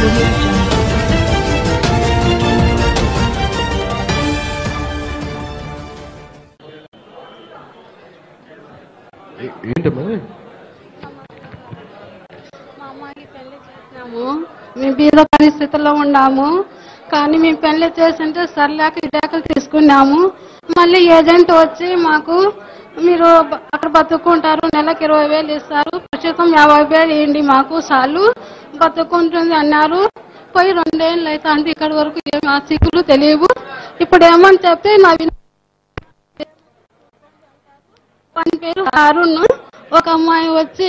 audio jungle. ఏంటమ్మా మా అమ్మాయికి పెళ్లి చేసినాము. మేము బీద పరిస్థితుల్లో ఉన్నాము. కానీ మేము పెళ్లి చేసింటే సర్లేక విడాకులు తీసుకున్నాము. మళ్ళీ ఏజెంట్ వచ్చి మాకు మీరు అక్కడ బతుక్కుంటారు, నెలకు 20,000 ఇస్తారు, ప్రస్తుతం 50,000 ఇవ్వండి మాకు చాలు బతుక్కుంటుంది అన్నారు. పోయి 2 ఏళ్ళు అయితే అంటే ఇక్కడి వరకు ఏం ఆస్తికులు తెలియవు. ఇప్పుడు ఏమని చెప్తే నా పని పేరు అరుణ్. ఒక అమ్మాయి వచ్చి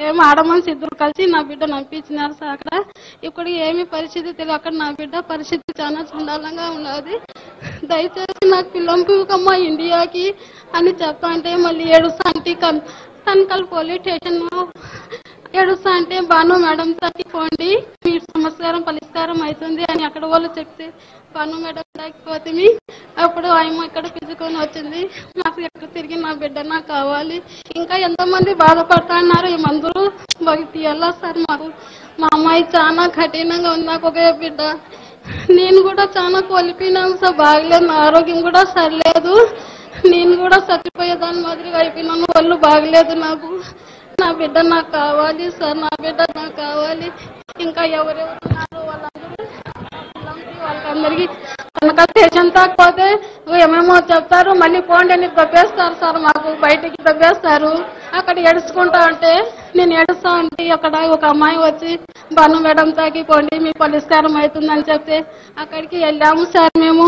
ఏమో ఆడమనిషి ఇద్దరు కలిసి నా బిడ్డ నంపించినారు సార్ అక్కడ. ఇప్పుడు ఏమి పరిస్థితి తెలియదు. అక్కడ నా బిడ్డ పరిస్థితి చాలా చండాలంగా ఉన్నది. దయచేసి నాకు పిల్లంపికమ్మా ఇండియాకి అని చెప్తా అంటే మళ్ళీ ఏడుస్తా అంటే కనకల్ పోలీస్ స్టేషన్ ఏడుస్తా అంటే భాను మేడం తగ్గిపోండి మీ సమస్కారం పరిష్కారం అవుతుంది అని అక్కడ వాళ్ళు చెప్తే భాను మేడం తగ్గిపోతే అప్పుడు ఆయన ఇక్కడ పిలుచుకొని వచ్చింది. నాకు ఎక్కడ తిరిగి నా బిడ్డ నాకు కావాలి. ఇంకా ఎంతమంది బాధపడుతున్నారు ఈ మందులు తీయాలా సార్ మాకు. మా అమ్మాయి చాలా కఠినంగా ఉంది. నాకు ఒకే బిడ్డ. నేను కూడా చాలా కోల్పోయినాను సార్. బాగలేదు, నా ఆరోగ్యం కూడా సరిలేదు. నేను కూడా చచ్చిపోయేదాని మాదిరిగా అయిపోయినాను. వాళ్ళు బాగలేదు నాకు. నా బిడ్డ నాకు కావాలి సార్, నా బిడ్డ నాకు కావాలి. ఇంకా ఎవరెవరు ఉన్నారు వాళ్ళందరికీ కనుక స్టేషన్ తాకపోతే ఏమేమో చెప్తారు. మళ్ళీ పోండి అని దబ్బేస్తారు సార్. మాకు బయటికి దబ్బేస్తారు. అక్కడ ఏడుచుకుంటా అంటే నేను ఏడుస్తా అంటే అక్కడ ఒక అమ్మాయి వచ్చి భాను మేడం తాగిపోండి మీ పరిష్కారం అవుతుందని చెప్తే అక్కడికి వెళ్ళాము సార్. మేము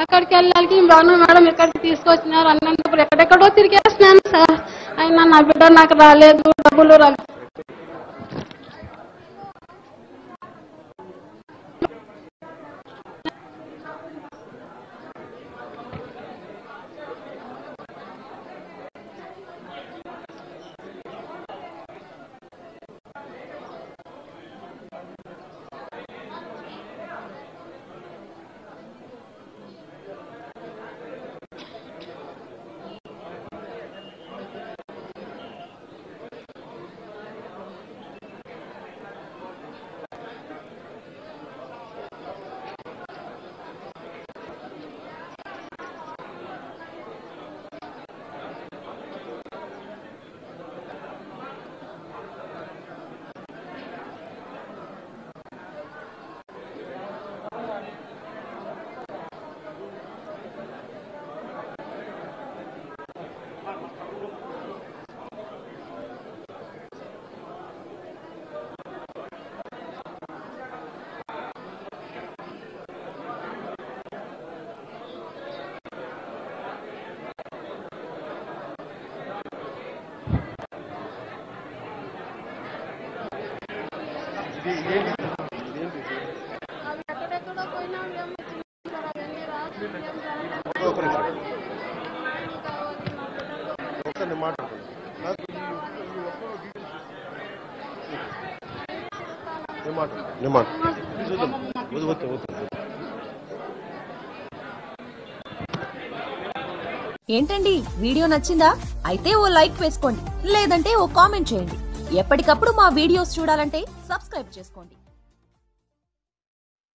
అక్కడికి వెళ్ళాలి భాను మేడం ఇక్కడికి తీసుకొచ్చినారు. అన్నంతపురం ఎక్కడెక్కడో తిరిగేసినాను సార్. అయినా నా బిడ్డ నాకు రాలేదు, డబ్బులు రాలేదు. ఎక్కడెక్కడో పోయినా ఏంటండి వీడియో నచ్చిందా? అయితే ఓ లైక్ వేసుకోండి, లేదంటే ఓ కామెంట్ చేయండి. ఎప్పటికప్పుడు మా వీడియోస్ చూడాలంటే సబ్స్క్రైబ్ చేసుకోండి.